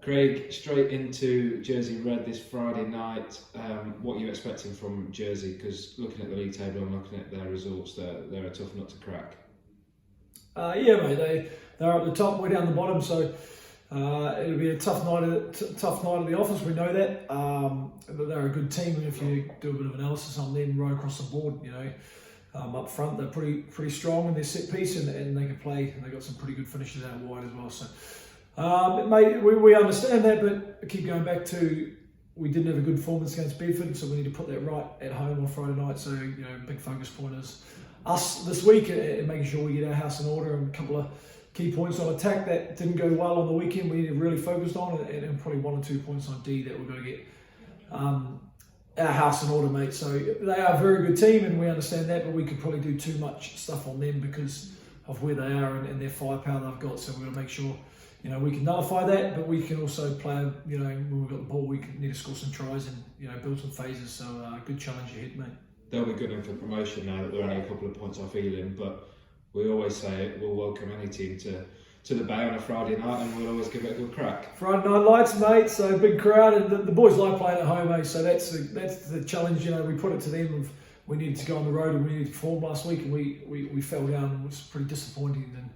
Craig, straight into Jersey Red this Friday night. What are you expecting from Jersey? Because looking at the league table and looking at their results, they're a tough nut to crack. Yeah, mate. They're up the top, we're down the bottom, so it'll be a tough night at the office. We know that. But they're a good team, and if you do a bit of analysis on them right across the board, up front they're pretty strong in their set piece, and they can play. And they've got some pretty good finishes out wide as well. So. Mate, we understand that, but I keep going back to we didn't have a good performance against Bedford, so we need to put that right at home on Friday night. So, big focus point is us this week and making sure we get our house in order, and a couple of key points on attack that didn't go well on the weekend we need to really focus on, and probably 1 or 2 points on D that we've got to get our house in order, mate. So they are a very good team, and we understand that, but we could probably do too much stuff on them because of where they are and their firepower they've got. So we've got to make sure we can nullify that, but we can also play, when we've got the ball, we need to score some tries and, build some phases. So, good challenge ahead, mate. They'll be good in for promotion now that they're only a couple of points off Ealing, but we always say it, we'll welcome any team to the Bay on a Friday night, and we'll always give it a good crack. Friday night lights, mate, so big crowd, and the boys like playing at home, mate, so that's the challenge, we put it to them of we needed to go on the road and we needed to perform last week, and we fell down, and it was pretty disappointing. And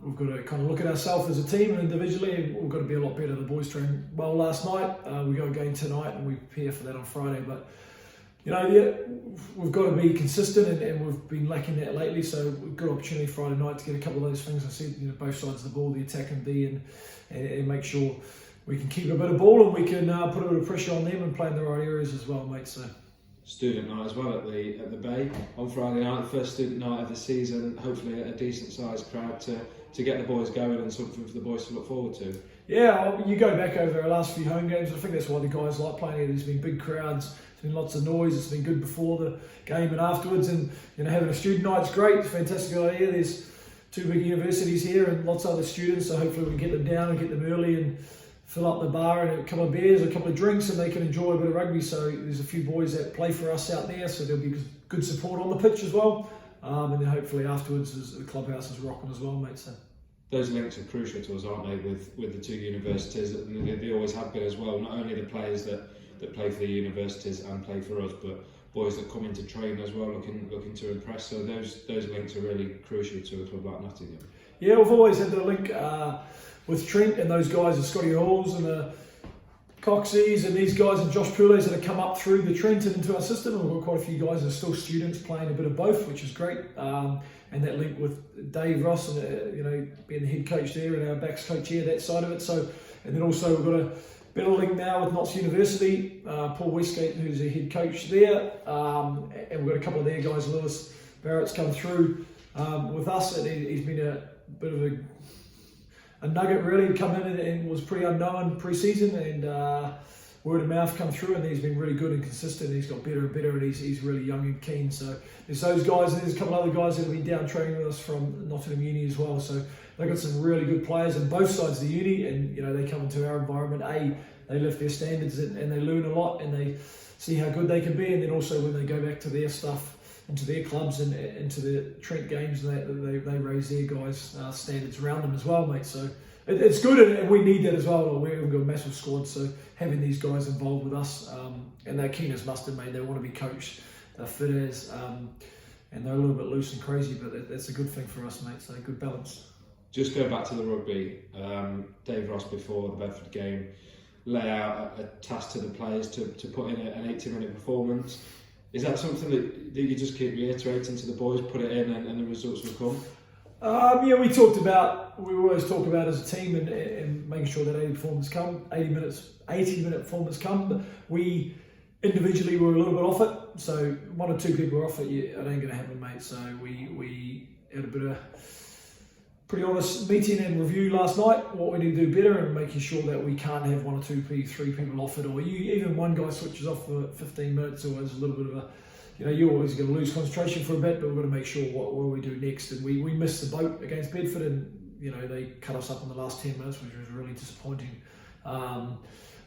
we've got to kind of look at ourselves as a team and individually, and we've got to be a lot better. The boys trained well last night. We go again tonight, and we prepare for that on Friday. But we've got to be consistent, and we've been lacking that lately. So we've got an opportunity Friday night to get a couple of those things I said. Both sides of the ball, the attack and D, and make sure we can keep a bit of ball, and we can put a bit of pressure on them and play in the right areas as well, mate. So. Student night as well at the Bay on Friday night, the first student night of the season. Hopefully a decent sized crowd to get the boys going and something for the boys to look forward to. Yeah, you go back over our last few home games. I think that's why the guys like playing here. There's been big crowds, there's been lots of noise. It's been good before the game and afterwards. And having a student night's great. It's a fantastic idea. There's 2 big universities here and lots of other students. So hopefully we can get them down and get them early and fill up the bar and a couple of beers, a couple of drinks, and they can enjoy a bit of rugby. So there's a few boys that play for us out there, so there'll be good support on the pitch as well. And then hopefully afterwards, the clubhouse is rocking as well, mate. So those links are crucial to us, aren't they, with the 2 universities? They always have been as well. Not only the players that play for the universities and play for us, but boys that come in to train as well, looking to impress. So those links are really crucial to a club like Nottingham. Yeah, we've always had the link with Trent and those guys, the Scotty Halls and the Coxies and these guys and Josh Poulet's that have come up through the Trent and into our system. And we've got quite a few guys that are still students playing a bit of both, which is great. And that link with Dave Ross and being the head coach there and our backs coach here, that side of it. So, and then also we've got a better link now with Notts University, Paul Westgate, who's the head coach there, and we've got a couple of their guys. Lewis Barrett's come through with us, and he's been a bit of a nugget really to come in and was pretty unknown pre-season, and word of mouth come through, and he's been really good and consistent. He's got better and better, and he's really young and keen. So there's those guys, and there's a couple of other guys that have been down training with us from Nottingham Uni as well. So they've got some really good players on both sides of the uni, and they come into our environment. They lift their standards and they learn a lot, and they see how good they can be, and then also when they go back to their stuff, into their clubs and into the Trent games, they raise their guys' standards around them as well, mate. So it's good, and we need that as well. We've got a massive squad, so having these guys involved with us, and they're keen as mustard, mate. They want to be coached, they're fit as, and they're a little bit loose and crazy, but that's a good thing for us, mate. So good balance. Just go back to the rugby. Dave Ross before the Bedford game lay out a task to the players to put in an 80-minute performance. Is that something that you just keep reiterating to the boys, put it in and the results will come? We always talk about as a team and making sure that 80-minute performance come. But we individually were a little bit off it. So 1 or 2 people are off it, it ain't going to happen, mate. So we had a bit of pretty honest meeting and review last night, what we need to do better, and making sure that we can't have 1 or 2, 3 people off it, or even one guy switches off for 15 minutes, or there's a little bit of a, you're always going to lose concentration for a bit, but we've got to make sure what we do next. And we missed the boat against Bedford, and they cut us up in the last 10 minutes, which was really disappointing.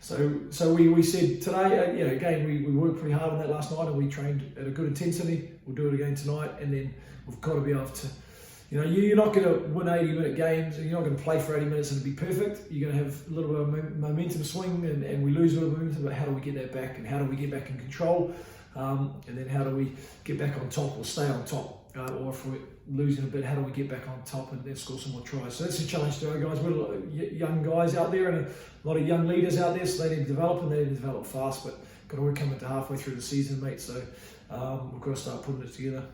So we said today, again, we worked pretty hard on that last night, and we trained at a good intensity. We'll do it again tonight, and then we've got to be able to You know, you're not going to win 80-minute games, and you're not going to play for 80 minutes and be perfect. You're going to have a little bit of momentum swing, and we lose a little momentum, but how do we get that back, and how do we get back in control? And then how do we get back on top or stay on top? Or if we're losing a bit, how do we get back on top and then score some more tries? So that's a challenge to our guys. We've got a lot of young guys out there and a lot of young leaders out there, so they need to develop, and they need to develop fast, but got to work coming to halfway through the season, mate. So we've got to start putting it together.